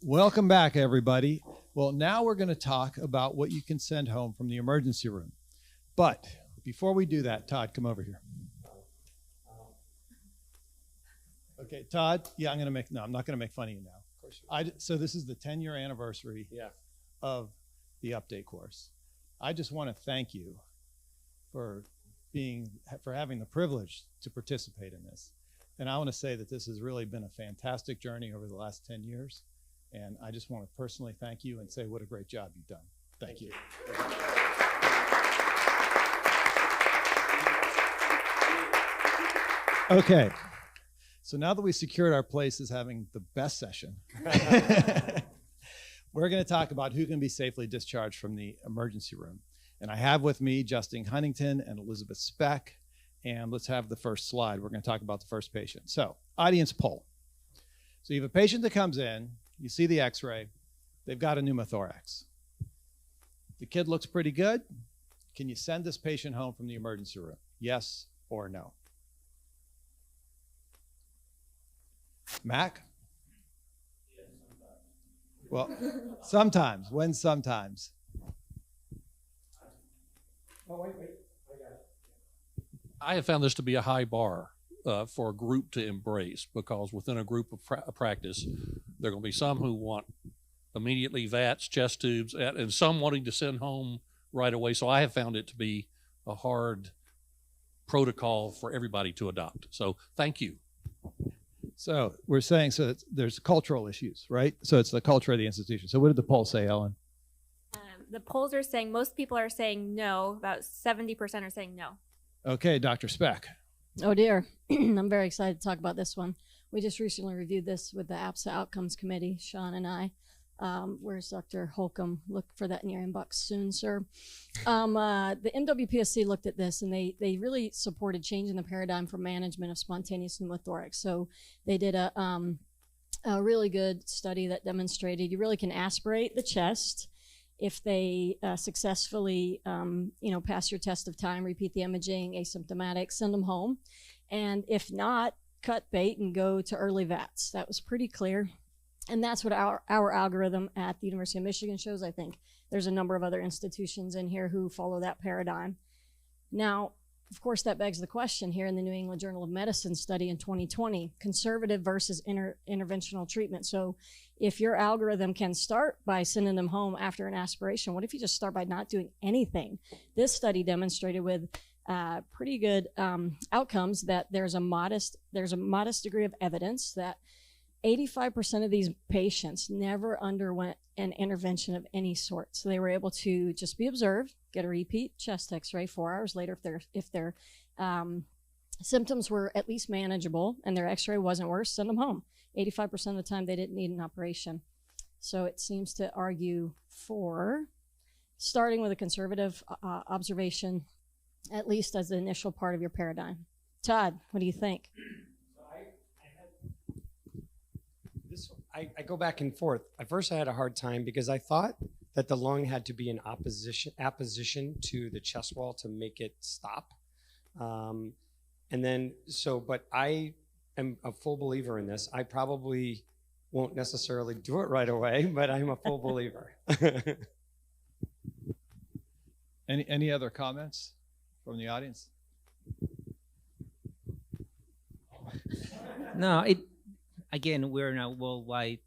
Welcome back, everybody. Well, now we're going to talk about what you can send home from the emergency room. But before we do that, Todd, come over here. Okay, Todd. Yeah, I'm not going to make fun of you now. Of course. So this is the 10-year anniversary of the update course. I just want to thank you for having the privilege to participate in this. And I want to say that this has really been a fantastic journey over the last 10 years. And I just want to personally thank you and say what a great job you've done. Thank you. Okay. So now that we secured our place as having the best session, we're going to talk about who can be safely discharged from the emergency room. And I have with me Justin Huntington and Elizabeth Speck. And let's have the first slide. We're going to talk about the first patient. So, audience poll. So you have a patient that comes in, you see the x-ray, they've got a pneumothorax. The kid looks pretty good. Can you send this patient home from the emergency room? Yes or no? Mac? Yes, sometimes. Well, sometimes. When sometimes? Oh, wait. I got it. I have found this to be a high bar for a group to embrace, because within a group of practice, there are going to be some who want immediately VATS, chest tubes, and some wanting to send home right away. So I have found it to be a hard protocol for everybody to adopt. So thank you. So we're saying, there's cultural issues, right? So it's the culture of the institution. So what did the poll say, Ellen? The polls are saying most people are saying no. About 70% are saying no. Okay, Dr. Speck. Oh dear, I'm very excited to talk about this one. We just recently reviewed this with the APSA Outcomes Committee, Sean and I. Where's Dr. Holcomb? Look for that in your inbox soon, sir. The MWPSC looked at this, and they really supported changing the paradigm for management of spontaneous pneumothorax. So they did a really good study that demonstrated you really can aspirate the chest. If they successfully, pass your test of time, repeat the imaging, asymptomatic, send them home. And if not, cut bait and go to early VATS. That was pretty clear. And that's what our algorithm at the University of Michigan shows. I think there's a number of other institutions in here who follow that paradigm. Now, of course, that begs the question here in the New England Journal of Medicine study in 2020, conservative versus interventional treatment. So if your algorithm can start by sending them home after an aspiration, what if you just start by not doing anything? This study demonstrated with pretty good outcomes that there's a modest degree of evidence that 85% of these patients never underwent an intervention of any sort. So they were able to just be observed, get a repeat chest x-ray 4 hours later if their symptoms were at least manageable and their x-ray wasn't worse, send them home. 85% of the time they didn't need an operation. So it seems to argue for starting with a conservative observation, at least as the initial part of your paradigm. Todd, what do you think? I go back and forth. At first, I had a hard time because I thought that the lung had to be in apposition to the chest wall to make it stop. But I am a full believer in this. I probably won't necessarily do it right away, but I'm a full believer. Any other comments from the audience? No, again, we're in a worldwide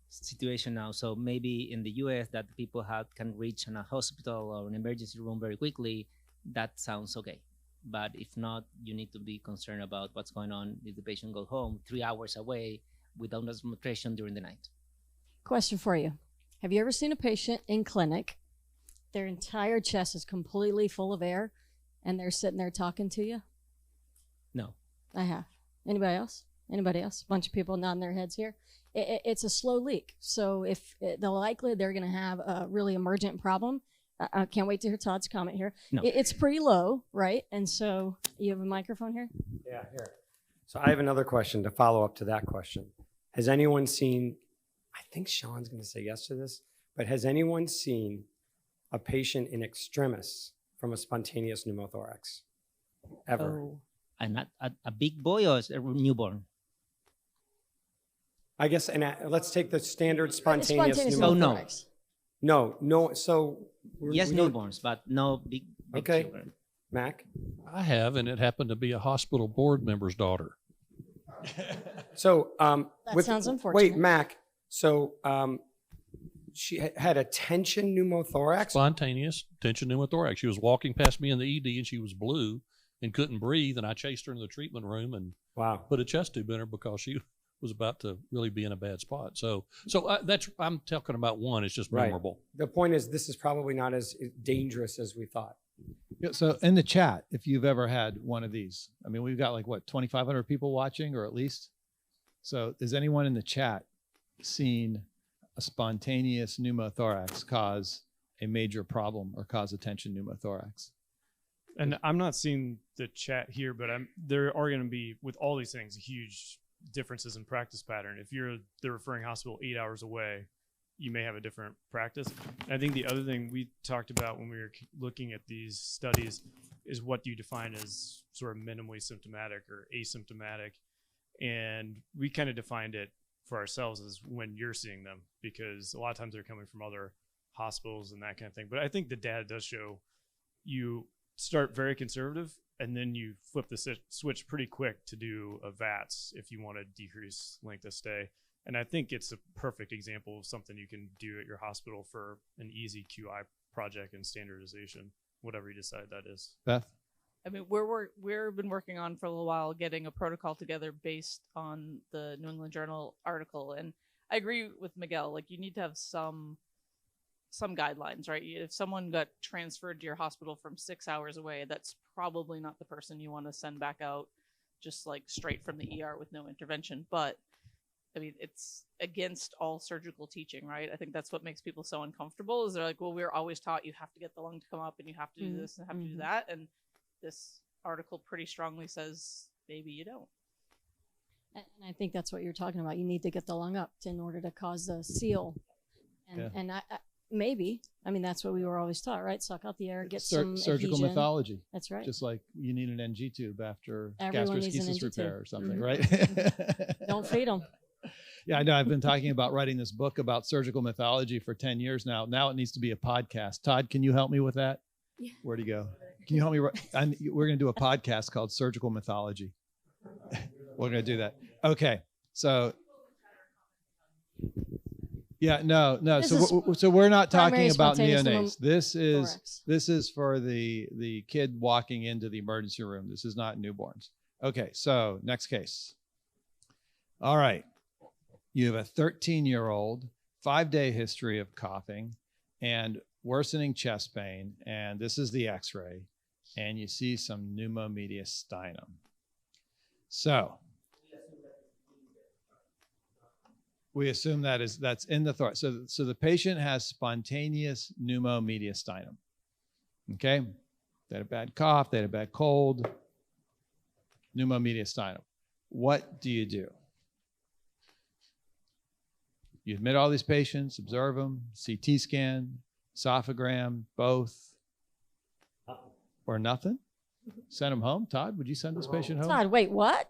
situation now, so maybe in the US that people can reach in a hospital or an emergency room very quickly, that sounds okay. But if not, you need to be concerned about what's going on if the patient goes home 3 hours away without administration during the night. Question for you. Have you ever seen a patient in clinic, their entire chest is completely full of air, and they're sitting there talking to you? No. I have. Anybody else? Anybody else? Bunch of people nodding their heads here. It's a slow leak. So if the likelihood they're going to have a really emergent problem, I can't wait to hear Todd's comment here. No. It's pretty low, right? And so you have a microphone here? Yeah, here. So I have another question to follow up to that question. Has anyone seen, I think Sean's going to say yes to this, but has anyone seen a patient in extremis from a spontaneous pneumothorax? Ever? Oh. And a big boy or a newborn? I guess, and let's take the standard spontaneous Oh, no. pneumothorax. No. So Yes, we don't- newborns, but no big Okay. children. Mac. I have, and it happened to be a hospital board member's daughter. So That sounds Wait, unfortunate. Mac. So she had a tension pneumothorax. Spontaneous tension pneumothorax. She was walking past me in the ED and she was blue and couldn't breathe. And I chased her into the treatment room and Wow. put a chest tube in her because she was about to really be in a bad spot. So that's, I'm talking about one. It's just Right. memorable. The point is, this is probably not as dangerous as we thought. Yeah, so in the chat, if you've ever had one of these, I mean, we've got like what, 2,500 people watching, or at least. So has anyone in the chat seen a spontaneous pneumothorax cause a major problem or cause a tension pneumothorax? And I'm not seeing the chat here, but there are going to be, with all these things, huge differences in practice pattern. If you're the referring hospital 8 hours away, you may have a different practice. And I think the other thing we talked about when we were looking at these studies is what do you define as sort of minimally symptomatic or asymptomatic? And we kind of defined it for ourselves as when you're seeing them, because a lot of times they're coming from other hospitals and that kind of thing. But I think the data does show you start very conservative and then you flip the switch pretty quick to do a VATS if you want to decrease length of stay. And I think it's a perfect example of something you can do at your hospital for an easy QI project and standardization, whatever you decide that is. Beth? I mean, we've been working on for a little while getting a protocol together based on the New England Journal article, and I agree with Miguel. Like, you need to have some guidelines, right? If someone got transferred to your hospital from 6 hours away, that's probably not the person you want to send back out just like straight from the ER with no intervention. But I mean, it's against all surgical teaching, right? I think that's what makes people so uncomfortable is they're like, well, we're always taught you have to get the lung to come up and you have to do this and have to do that. And this article pretty strongly says maybe you don't. And I think that's what you're talking about. You need to get the lung up in order to cause the seal. And, Yeah. and I maybe, I mean, that's what we were always taught, right? Suck out the air, get some Surgical adhesion. mythology. That's right. Just like you need an NG tube after Everyone needs an gastroschisis NG repair tube. or something, Mhm. right? Don't feed them. Yeah, I know. I've been talking about writing this book about surgical mythology for 10 years now. Now it needs to be a podcast. Todd, can you help me with that? Yeah. Where'd he go? Can you help me? We're going to do a podcast called Surgical Mythology. We're going to do that. Okay. So, yeah, no. This So we're not talking primary about spontaneous neonates. thorax. This is for the kid walking into the emergency room. This is not newborns. Okay. So next case. All right. You have a 13-year-old, 5-day history of coughing and worsening chest pain. And this is the x-ray. And you see some pneumomediastinum. So we assume that's in the thorax. So the patient has spontaneous pneumomediastinum. Okay? They had a bad cough, they had a bad cold, pneumomediastinum. What do? You admit all these patients, observe them, CT scan, esophagram, both, or nothing? Send them home? Todd, would you send this patient home? Todd, wait, what?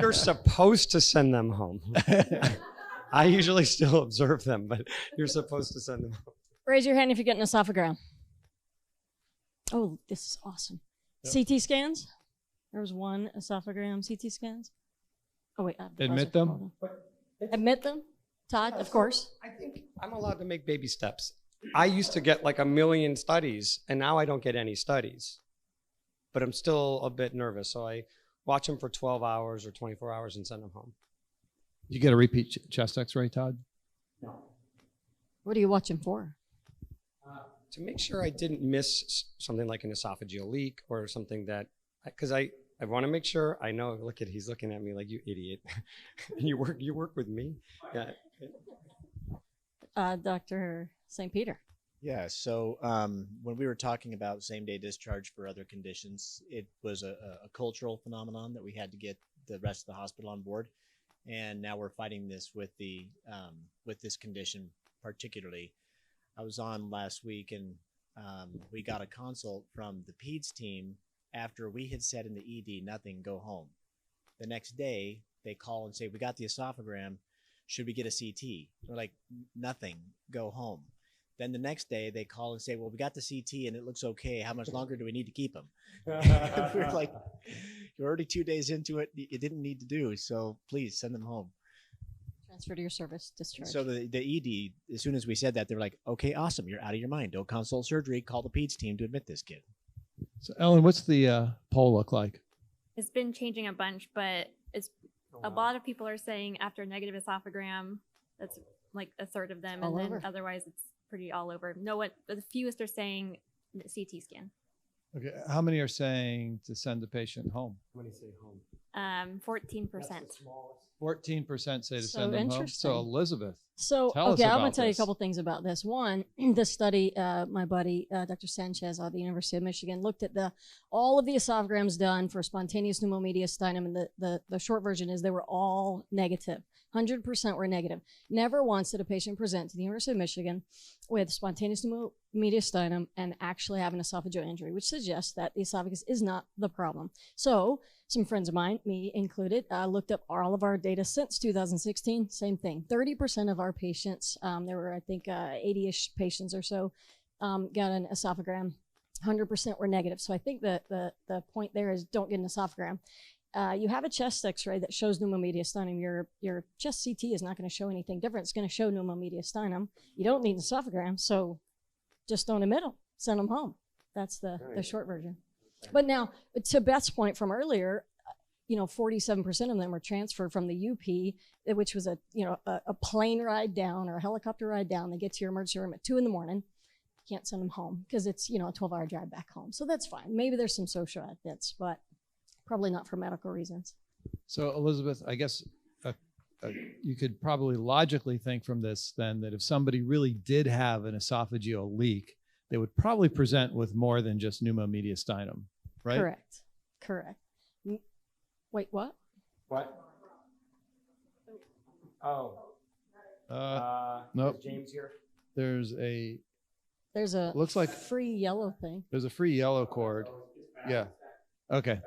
You're supposed to send them home. I usually still observe them, but you're supposed to send them home. Raise your hand if you get an esophagram. Oh, this is awesome. Yep. CT scans? There was one esophagram CT scans. Oh, wait. Admit them? Admit them? Todd, of course. I think I'm allowed to make baby steps. I used to get like 1 million studies, and now I don't get any studies. But I'm still a bit nervous, so I watch them for 12 hours or 24 hours and send them home. You get a repeat chest x-ray, Todd? No. What are you watching for? To make sure I didn't miss something like an esophageal leak or something that, because I want to make sure I know. Look at, he's looking at me like, you idiot. you work with me. Yeah. Dr. St. Peter. Yeah, so when we were talking about same-day discharge for other conditions, it was a cultural phenomenon that we had to get the rest of the hospital on board, and now we're fighting this with this condition particularly. I was on last week, and we got a consult from the peds team after we had said in the ED, nothing, go home. The next day, they call and say, we got the esophagram. Should we get a CT? We're like, nothing, go home. Then the next day they call and say, well, we got the CT and it looks okay. How much longer do we need to keep him? We're like, you're already 2 days into it. You didn't need to do. So please send them home. Transfer to your service, discharge. So the ED, as soon as we said that, they were like, okay, awesome. You're out of your mind. Don't consult surgery. Call the peds team to admit this kid. So Ellen, what's the poll look like? It's been changing a bunch, but it's a lot of people are saying after a negative esophagram, that's like a third of them, All and then over. otherwise it's pretty all over. No, what the fewest are saying CT scan. Okay, how many are saying to send the patient home? When you say home. 14%. 14% say to So send them home. interesting. So Elizabeth, So, Tell us okay, I'm going about to tell you a this. couple things about this. One, this study, my buddy, Dr. Sanchez out of the University of Michigan, looked at all of the esophograms done for spontaneous pneumomediastinum, and the short version is they were all negative. 100% were negative. Never once did a patient present to the University of Michigan with spontaneous pneumomediastinum and actually have an esophageal injury, which suggests that the esophagus is not the problem. So some friends of mine, me included, looked up all of our data since 2016. Same thing. 30% of our patients, there were, I think, 80-ish patients or so, got an esophagram. 100% were negative. So I think that the point there is don't get an esophagram. You have a chest x-ray that shows pneumomediastinum. Your chest CT is not going to show anything different. It's going to show pneumomediastinum. You don't need an esophagram, so just don't admit them. Send them home. That's the short version. But now, to Beth's point from earlier, 47% of them were transferred from the UP, which was a plane ride down or a helicopter ride down. They get to your emergency room at 2 a.m. Can't send them home because it's, a 12-hour drive back home. So that's fine. Maybe there's some social admits, but probably not for medical reasons. So Elizabeth, I guess you could probably logically think from this then that if somebody really did have an esophageal leak, they would probably present with more than just pneumomediastinum, right? Correct. Wait, what? What? Oh. Nope. Is James here? There's a Looks like free yellow thing. there's a free yellow cord. Yeah. Okay.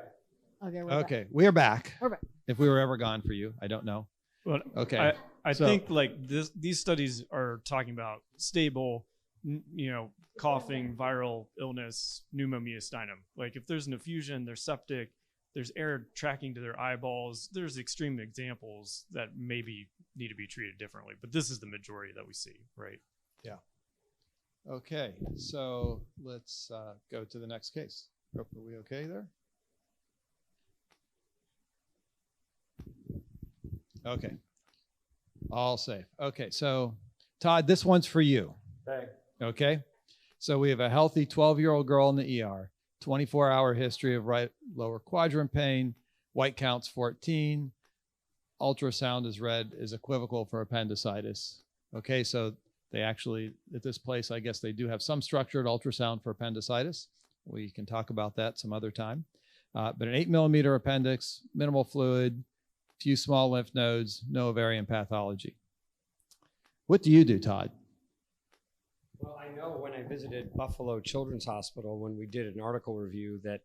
Okay, we're Okay. We're back. We're back. If we were ever gone for you, I don't know. Well, Okay. I So- think like these studies are talking about stable, coughing, viral illness, pneumomediastinum. Like if there's an effusion, there's septic, there's air tracking to their eyeballs. There's extreme examples that maybe need to be treated differently, but this is the majority that we see, right? Okay. So let's go to the next case. Are we okay there? Okay. All safe. Okay. So Todd, this one's for you. Okay. Okay. So we have a healthy 12-year-old girl in the ER, 24-hour history of right lower quadrant pain, white counts 14, ultrasound is read is equivocal for appendicitis. Okay. So they actually, at this place, I guess they do have some structured ultrasound for appendicitis. We can talk about that some other time. But an 8-millimeter appendix, minimal fluid, few small lymph nodes, no ovarian pathology. What do you do, Todd? Well, I know when I visited Buffalo Children's Hospital, when we did an article review, that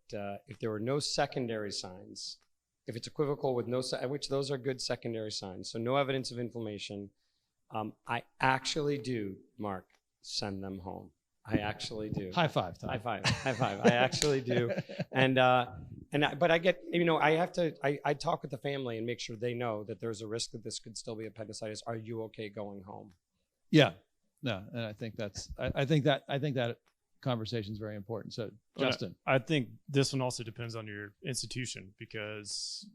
if there were no secondary signs, if it's equivocal with no, which those are good secondary signs, so no evidence of inflammation, I actually do, Mark, send them home. I actually do. High five, Todd. High five. High five. I actually do. But I get, I have to, I talk with the family and make sure they know that there's a risk that this could still be appendicitis. Are you okay going home? Yeah. No, and I think that conversation is very important. So, Justin. I think this one also depends on your institution because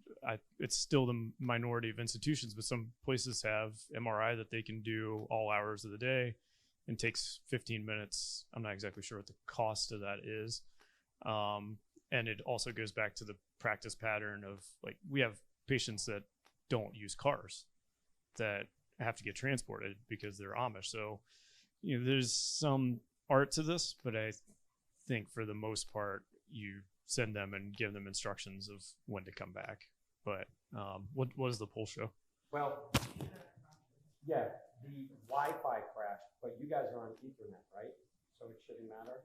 it's still the minority of institutions, but some places have MRI that they can do all hours of the day and takes 15 minutes. I'm not exactly sure what the cost of that is. And it also goes back to the practice pattern of like, we have patients that don't use cars that have to get transported because they're Amish. So, there's some art to this, but I think for the most part, you send them and give them instructions of when to come back. But what does the poll show? Well, yeah, the Wi-Fi crashed, but you guys are on Ethernet, right? So it shouldn't matter.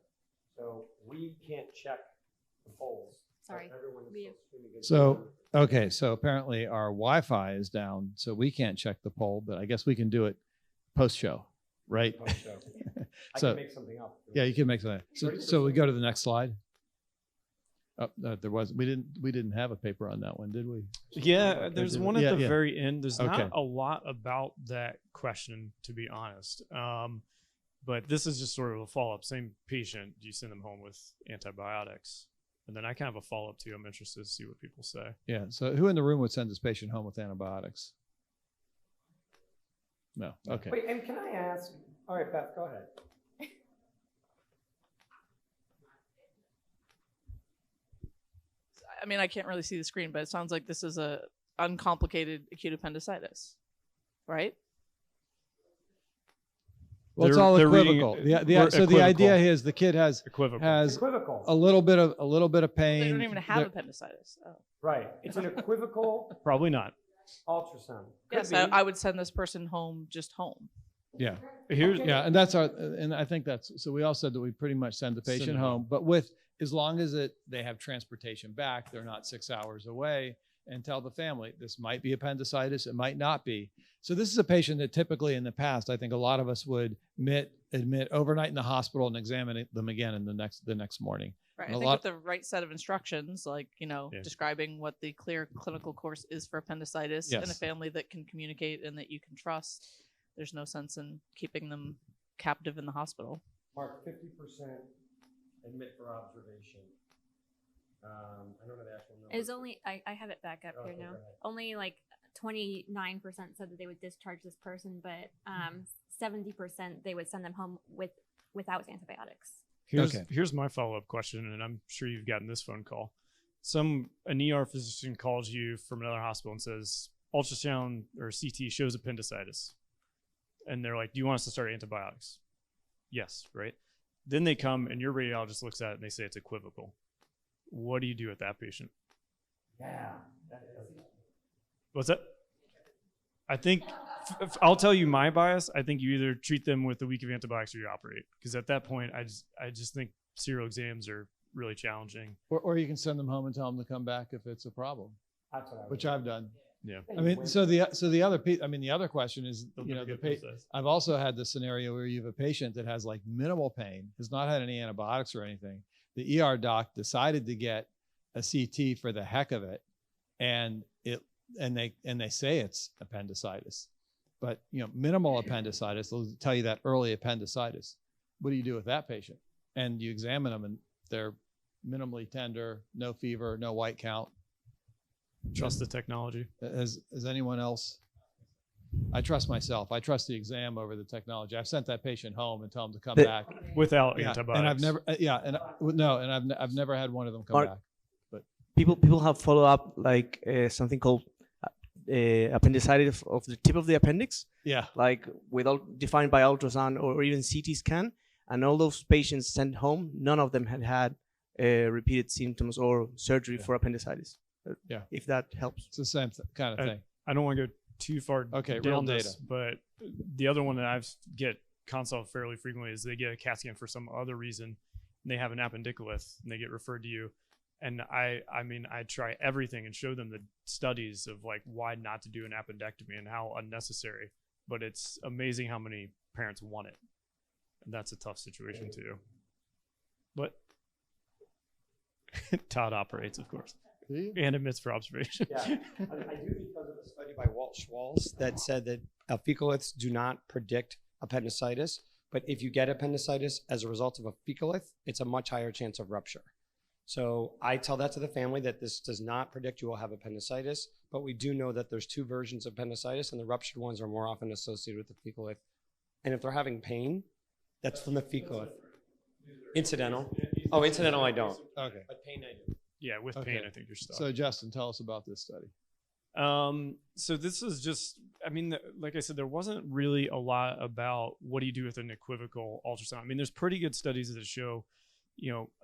So we can't check the polls. Sorry. Everyone is So Okay, so apparently our Wi-Fi is down, so we can't check the poll, but I guess we can do it post-show, right? Post-show. I So- can make something up. Yeah, you can make that. So we go to the next slide. Oh, we didn't have a paper on that one, did we? Yeah, there's did- one at yeah, the yeah. very end. There's Okay. not a lot about that question, to be honest. But this is just sort of a follow-up. Same patient, you send them home with antibiotics. And then I kind of have a follow-up too. I'm interested to see what people say. Yeah. So who in the room would send this patient home with antibiotics? No. Okay. Wait, and can I ask? All right, Beth, go ahead. I mean, I can't really see the screen, but it sounds like this is a uncomplicated acute appendicitis, right? Well, it's They're- all they're reading- equivocal. we're So the idea equivocal. is the kid has Equivocal. Equivocal. a little bit of pain. They don't even have They're- appendicitis. Oh. Right. It's an equivocal Probably not. ultrasound. Could Yes, be. I would send this person home just home. Yeah. Here's Yeah, and that's our, and I think that's, so we all said that we pretty much send the Send patient them home, but with, as long as they have transportation back, they're not 6 hours away, and tell the family, this might be appendicitis, it might not be. So this is a patient that typically in the past, I think a lot of us would admit overnight in the hospital and examine them again in the next morning. Right. And I a think lot- with the right set of instructions, like, Yeah. describing what the clear clinical course is for appendicitis and a Yes. family that can communicate and that you can trust, there's no sense in keeping them captive in the hospital. Mark, 50% admit for observation. I don't know the actual number. Is only I have it back up here Okay, now. go ahead. Only like 29% said that they would discharge this person, but 70% they would send them home without antibiotics. Here's my follow-up question, and I'm sure you've gotten this phone call. An ER physician calls you from another hospital and says, ultrasound or CT shows appendicitis. And they're like, do you want us to start antibiotics? Yes, right? Then they come and your radiologist looks at it and they say it's equivocal. What do you do with that patient? Yeah. What's that? I think, I'll tell you my bias. I think you either treat them with a week of antibiotics or you operate. Because at that point, I just think serial exams are really challenging. Or you can send them home and tell them to come back if it's a problem, That's what I would which do. I've done. Yeah. I mean, so the other question is, I've also had the scenario where you have a patient that has like minimal pain, has not had any antibiotics or anything. The ER doc decided to get a CT for the heck of it, and they say it's appendicitis, but minimal appendicitis. They'll tell you that early appendicitis. What do you do with that patient? And you examine them, and they're minimally tender, no fever, no white count. Trust the technology. Has anyone else? I trust myself. I trust the exam over the technology. I've sent that patient home and tell them to come back. Without Yeah, antibiotics. and I've never, I've never had one of them come Mark, back. People have follow up like something called appendicitis of the tip of the appendix, Yeah. like defined by ultrasound or even CT scan, and all those patients sent home, none of them had repeated symptoms or surgery for appendicitis. Yeah. If that helps. It's the same kind of thing. I don't want to go too far Okay, down real this, data. but the other one that I get consult fairly frequently is they get a CAT scan for some other reason, and they have an appendicolith, and they get referred to you. And I mean, I try everything and show them the studies of like why not to do an appendectomy and how unnecessary. But it's amazing how many parents want it, and that's a tough situation too. But Todd operates, of course, and admits for observation. Yeah, I do because of a study by Walt Schwalz that said that fecaliths do not predict appendicitis, but if you get appendicitis as a result of a fecalith, it's a much higher chance of rupture. So I tell that to the family that this does not predict you will have appendicitis, but we do know that there's two versions of appendicitis, and the ruptured ones are more often associated with the fecalith. And if they're having pain, that's from the fecalith. Incidental. Oh, incidental I don't. Okay. But pain I do. Yeah, with pain, I think you're stuck. So Justin, tell us about this study. So this is just, I mean, like I said, there wasn't really a lot about what do you do with an equivocal ultrasound. I mean, there's pretty good studies that show,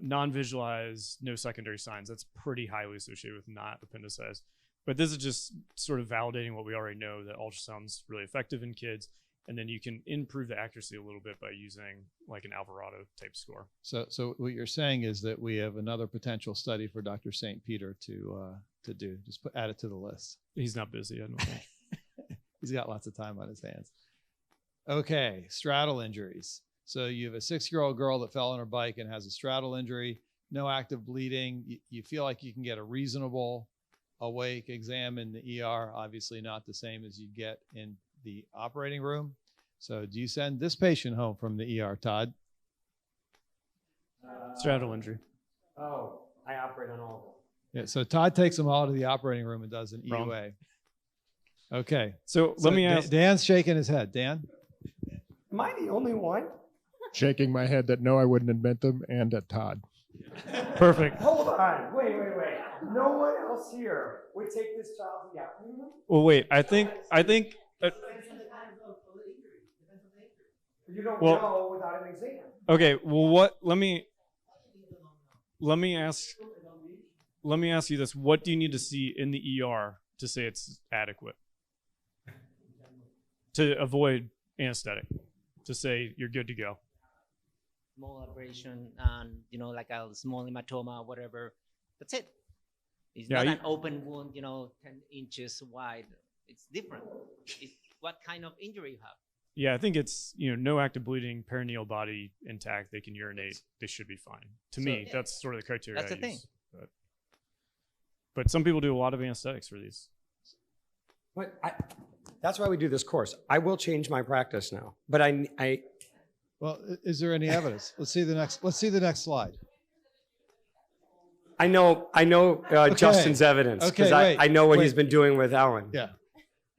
non-visualized, no secondary signs. That's pretty highly associated with not appendicitis. But this is just sort of validating what we already know, that ultrasound's really effective in kids. And then you can improve the accuracy a little bit by using like an Alvarado type score. So what you're saying is that we have another potential study for Dr. St. Peter to do. Just add it to the list. He's not busy, I don't think. He's got lots of time on his hands. Okay, straddle injuries. So you have a 6-year-old girl that fell on her bike and has a straddle injury, no active bleeding. You feel like you can get a reasonable awake exam in the ER, obviously not the same as you get in the operating room. So do you send this patient home from the ER, Todd? Straddle injury. Oh, I operate on all of them. Yeah, so Todd takes them all to the operating room and does an Wrong. EUA. Okay. So let me ask. Dan's shaking his head. Dan? Am I the only one? Shaking my head that no, I wouldn't admit them, and at Todd. Perfect. Hold on. Wait. No one else here would take this child to the operating room? Well, wait. I think. You don't Well- know without an exam. Okay. Well, what? Let me ask you this: what do you need to see in the ER to say it's adequate to avoid anesthetic? To say you're good to go. Small abrasion and like a small hematoma, whatever. That's it. It's Yeah, not you- an open wound, 10 inches wide. It's different. It's what kind of injury you have. Yeah, I think it's no active bleeding, perineal body intact. They can urinate. They should be fine. To me, that's sort of the criteria. That's I the thing. use. But some people do a lot of anesthetics for these. But that's why we do this course. I will change my practice now. But I Well, is there any evidence? Let's see the next slide. I know Justin's evidence because Okay, I know what wait. he's been doing with Ellen. Yeah.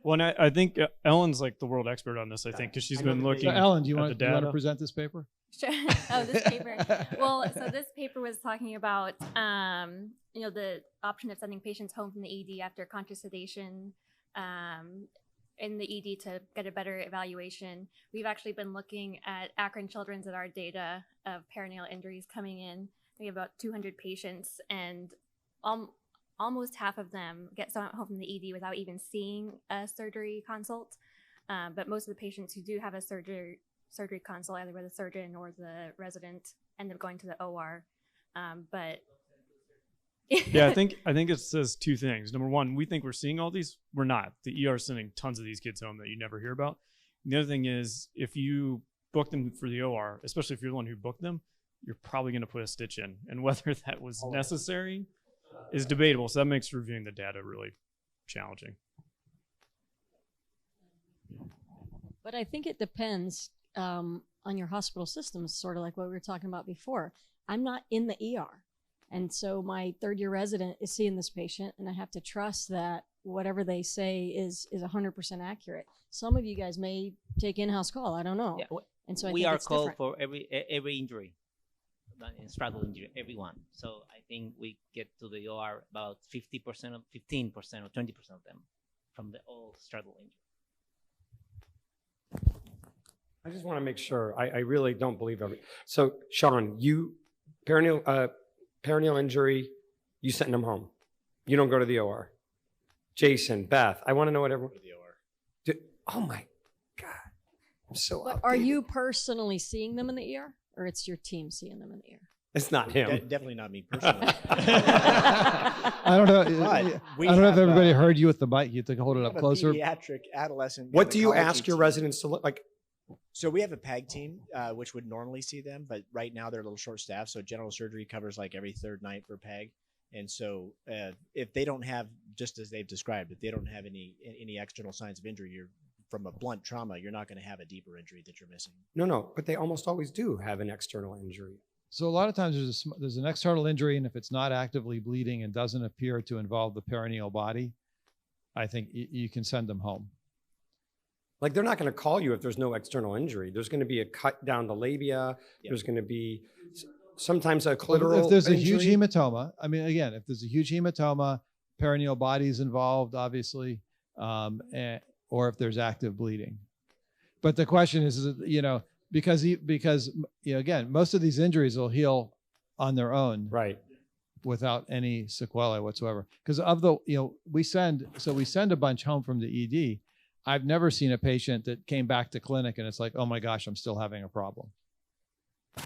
Well, and I think Ellen's like the world expert on this. I think because she's I know been the looking. So Ellen, do you at want the to data. present this paper? Sure. Oh, this paper. Well, so this paper was talking about, the option of sending patients home from the ED after conscious sedation in the ED to get a better evaluation. We've actually been looking at Akron Children's at our data of perineal injuries coming in. We have about 200 patients, and almost half of them get sent home from the ED without even seeing a surgery consult. But most of the patients who do have a surgery consult, either with a surgeon or the resident, end up going to the OR. But Yeah, I think it says two things. Number one, we think we're seeing all these. We're not. The ER is sending tons of these kids home that you never hear about. And the other thing is, if you book them for the OR, especially if you're the one who booked them, you're probably going to put a stitch in. And whether that was necessary is debatable. So that makes reviewing the data really challenging. But I think it depends on your hospital systems, sort of like what we were talking about before. I'm not in the ER. And so my third-year resident is seeing this patient, and I have to trust that whatever they say is 100% accurate. Some of you guys may take in-house call. I don't know. Yeah, And so I we think are it's called different. for every injury, straddle injury, everyone. So I think we get to the OR about 50% of 15% or 20% of them from the all straddle injury. I just want to make sure. I really don't believe every. So Sean, you perineal injury, you send them home. You don't go to the OR. Jason, Beth, I want to know what everyone. Oh my God, I'm so. But are you personally seeing them in the ER, or it's your team seeing them in the ER? It's not him. Definitely not me personally. I don't know. But I we don't know if have, everybody heard you with the mic. You have to hold it we up have a closer. Pediatric adolescent. What do you gynecology ask your team. residents to look like? So we have a PAG team, which would normally see them, but right now they're a little short staffed. So general surgery covers like every third night for PAG. And so if they don't have, just as they've described, if they don't have any external signs of injury, you're from a blunt trauma, you're not going to have a deeper injury that you're missing. No, but they almost always do have an external injury. So a lot of times there's an external injury, and if it's not actively bleeding and doesn't appear to involve the perineal body, I think you can send them home. Like they're not going to call you if there's no external injury. There's going to be a cut down the labia. Yep. There's going to be sometimes a Well, clitoral if there's a huge injury. hematoma, I mean, again, if there's a huge hematoma, perineal body is involved, obviously, or if there's active bleeding. But the question is, because again, most of these injuries will heal on their own, Right. without any sequelae whatsoever. Because of the, we send a bunch home from the ED. I've never seen a patient that came back to clinic and it's like, oh my gosh, I'm still having a problem.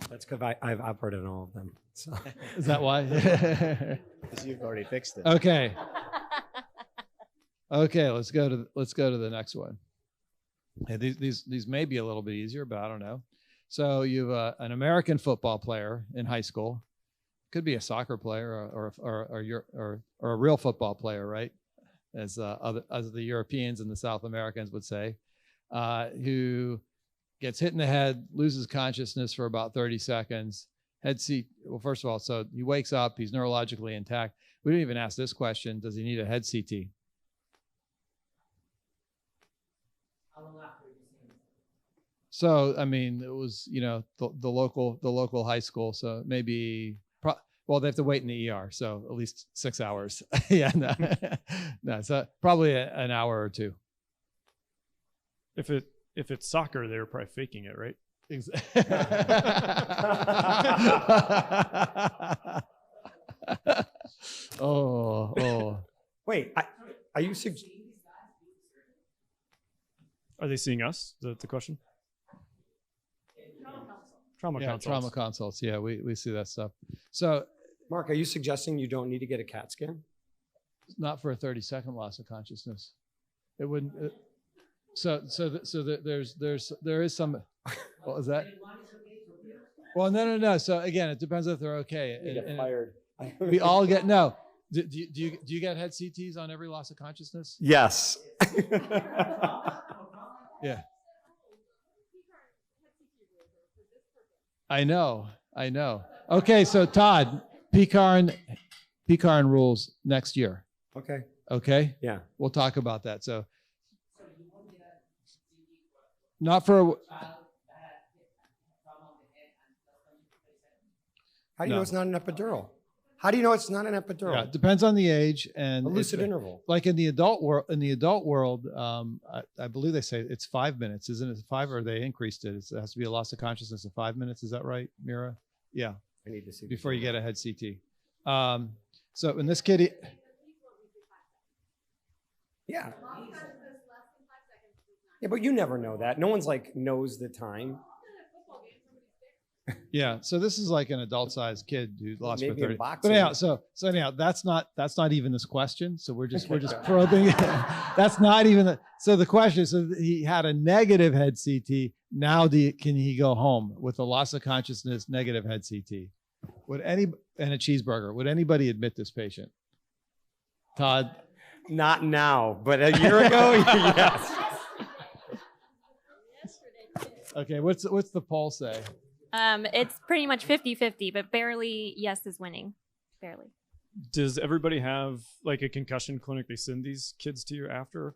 That's because I've operated on all of them. So. Is that why? Because you've already fixed it. Okay. Okay, let's go to the next one. Hey, these may be a little bit easier, but I don't know. So you have an American football player in high school. Could be a soccer player or a real football player, right? As the Europeans and the South Americans would say, who gets hit in the head, loses consciousness for about 30 seconds. Well, first of all, so he wakes up, he's neurologically intact. We didn't even ask this question. Does he need a head CT? So, I mean, it was, the local high school. So maybe, well, they have to wait in the ER. So at least 6 hours. Yeah, no, so probably an hour or two. If it's soccer, they're probably faking it, right? Oh. Wait, are you Are they seeing us? Is that the question? Trauma consults. Trauma consults. Yeah, we see that stuff. So, Mark, are you suggesting you don't need to get a CAT scan? Not for a 30-second loss of consciousness. It wouldn't. There is some. What was that? Well, no. So again, it depends if they're okay. You get fired. We all get no. Do you get head CTs on every loss of consciousness? Yes. Yeah. I know. Okay, so Todd, PCARN rules next year. Okay. Okay? Yeah. We'll talk about that. So not for How do you know it's not an epidural? How do you know it's not an epidural? Yeah, it depends on the age and a lucid interval. Like in the adult world, I believe they say it's 5 minutes, isn't it? 5, or they increased it. It has to be a loss of consciousness in 5 minutes. Is that right, Mira? Yeah. I need to see before you get a head CT. So in this kid, yeah, but you never know that. No one's like knows the time. Yeah, so this is like an adult-sized kid who lost Maybe for 30. boxing. But anyhow, so anyhow, that's not even this question. So we're just probing. That's not even so the question is, so he had a negative head CT. Now can he go home with a loss of consciousness, negative head CT? And a cheeseburger? Would anybody admit this patient? Todd? Not now, but a year ago, yes. Okay, what's the poll say? It's pretty much 50-50, but barely yes is winning. Barely. Does everybody have like a concussion clinic they send these kids to you after?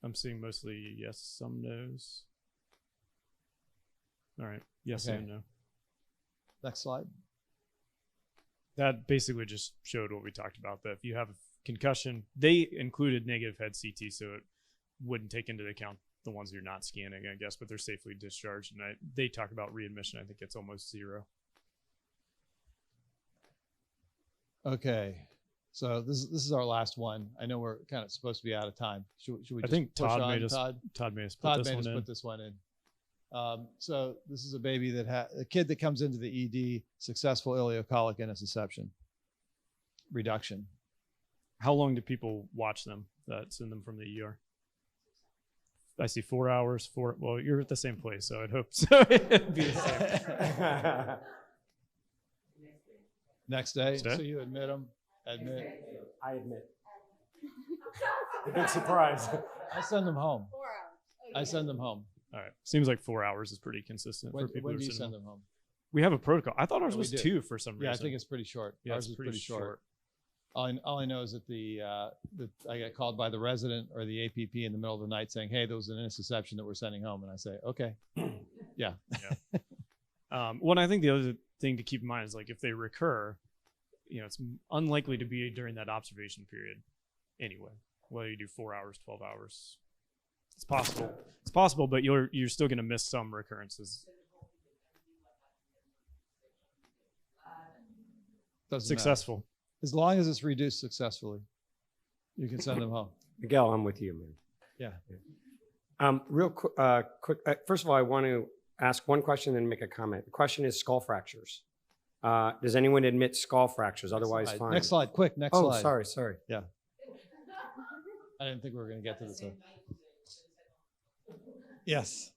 I'm seeing mostly yes, some no's. All right, yes and no. Next slide. That basically just showed what we talked about, that if you have a concussion, they included negative head CT, so it wouldn't take into account the ones you're not scanning, I guess, but they're safely discharged. And they talk about readmission. I think it's almost 0. Okay. So this is our last one. I know we're kind of supposed to be out of time. Should we just I think push Todd on? made us put this one in. So this is a baby that a kid that comes into the ED, successful ileocolic intussusception reduction. How long do people watch them that send them from the ER? I see 4 hours. Well, you're at the same place, so I'd hope so. It'd be the same. Next day. So you admit them? Admit. I admit. Big surprise. I send them home. I send them home. All right. Seems like 4 hours is pretty consistent for people. When do you send them home? We have a protocol. I thought ours was 2 for some reason. Yeah, I think it's pretty short. Yeah, ours is pretty short. All I know is that I got called by the resident or the APP in the middle of the night saying, "Hey, there was an intussusception that we're sending home," and I say, "Okay, yeah." Well, I think the other thing to keep in mind is like if they recur, it's unlikely to be during that observation period, anyway. Whether you do 4 hours, 12 hours, it's possible. It's possible, but you're still going to miss some recurrences. Doesn't Successful. Matter. As long as it's reduced successfully, you can send them home. Miguel, I'm with you, man. Yeah. Real quick. First of all, I want to ask one question and make a comment. The question is skull fractures. Does anyone admit skull fractures? Otherwise, Slide. fine. Next slide, quick. Next Oh, slide. sorry. Yeah. I didn't think we were going to get to this one. Yes.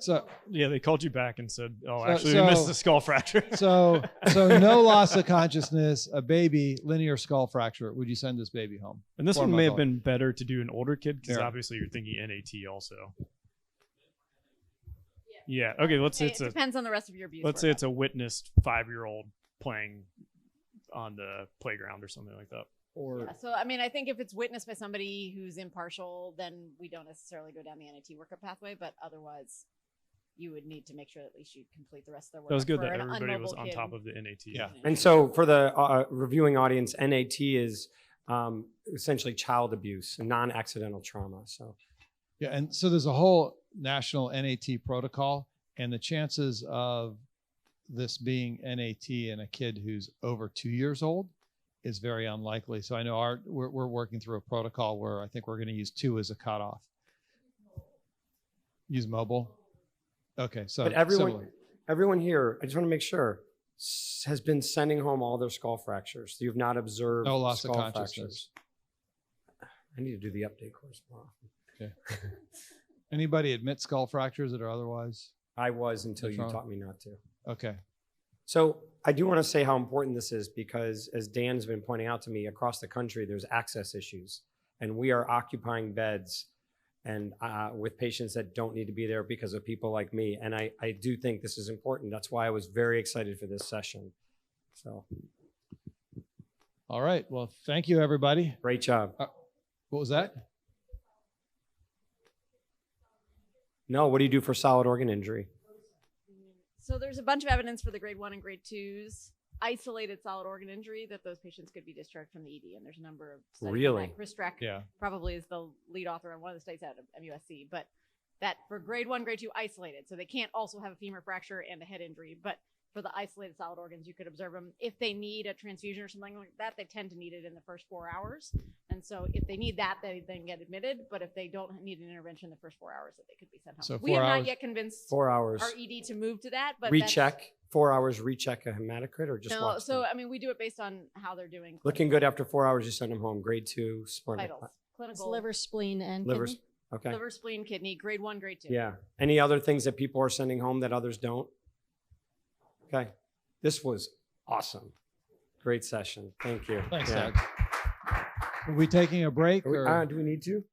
So Yeah, they called you back and said, "Oh, So- actually, we missed so- the skull fracture." so no loss of consciousness, a baby, linear skull fracture. Would you send this baby home? And this 4 one month may have old. been better to do an older kid because Yeah. obviously you're thinking NAT also. Yeah. Okay. Let's say It it's a depends on the rest of your abuse. let's say workup. it's a witnessed 5-year-old playing on the playground or something like that. Or Yeah, so I mean, I think if it's witnessed by somebody who's impartial, then we don't necessarily go down the NAT workup pathway. But otherwise, you would need to make sure at least you complete the rest of their work. That was good that everybody was on top of the NAT. Yeah. And so for the reviewing audience, NAT is essentially child abuse, non-accidental trauma. So Yeah, and so there's a whole national NAT protocol, and the chances of this being NAT in a kid who's over 2 years old is very unlikely. So I know we're working through a protocol where I think we're going to use 2 as a cutoff. Use mobile. Okay, so but similar. everyone here, I just want to make sure, has been sending home all their skull fractures. You've not observed No loss of skull consciousness. fractures. I need to do the update course more often. Okay. Anybody admit skull fractures that are otherwise? I was until What's you wrong? taught me not to. Okay. So I do want to say how important this is because, as Dan's been pointing out to me, across the country, there's access issues. And we are occupying beds and with patients that don't need to be there because of people like me. And I do think this is important. That's why I was very excited for this session. So All right. Well, thank you, everybody. great job. What was that? No, what do you do for solid organ injury? So there's a bunch of evidence for the grade 1 and grade 2s, isolated solid organ injury, that those patients could be discharged from the ED. And there's a number of studies. Really? Chris Streck Yeah. probably is the lead author on one of the studies out of MUSC. But that for grade 1, grade 2 isolated. So they can't also have a femur fracture and a head injury. But for the isolated solid organs, you could observe them. If they need a transfusion or something like that, they tend to need it in the first 4 hours. And so if they need that, they then get admitted. But if they don't need an intervention in the first 4 hours, that they could be sent home. So We 4 have hours. not yet convinced 4 hours. our ED to move to that. But that's- Recheck, 4 hours, recheck a hematocrit or just No, watch so them? I mean, we do it based on how they're doing. Looking good after 4 hours, you send them home. Grade 2, Vitals, It's clinical, liver, spleen, and liver. kidney. Okay. liver, spleen, kidney, grade 1, grade 2. Yeah. Any other things that people are sending home that others don't? Okay. This was awesome. Great session. Thank you. Thanks, Yeah. Doug. Are we taking a break? Or? Do we need to?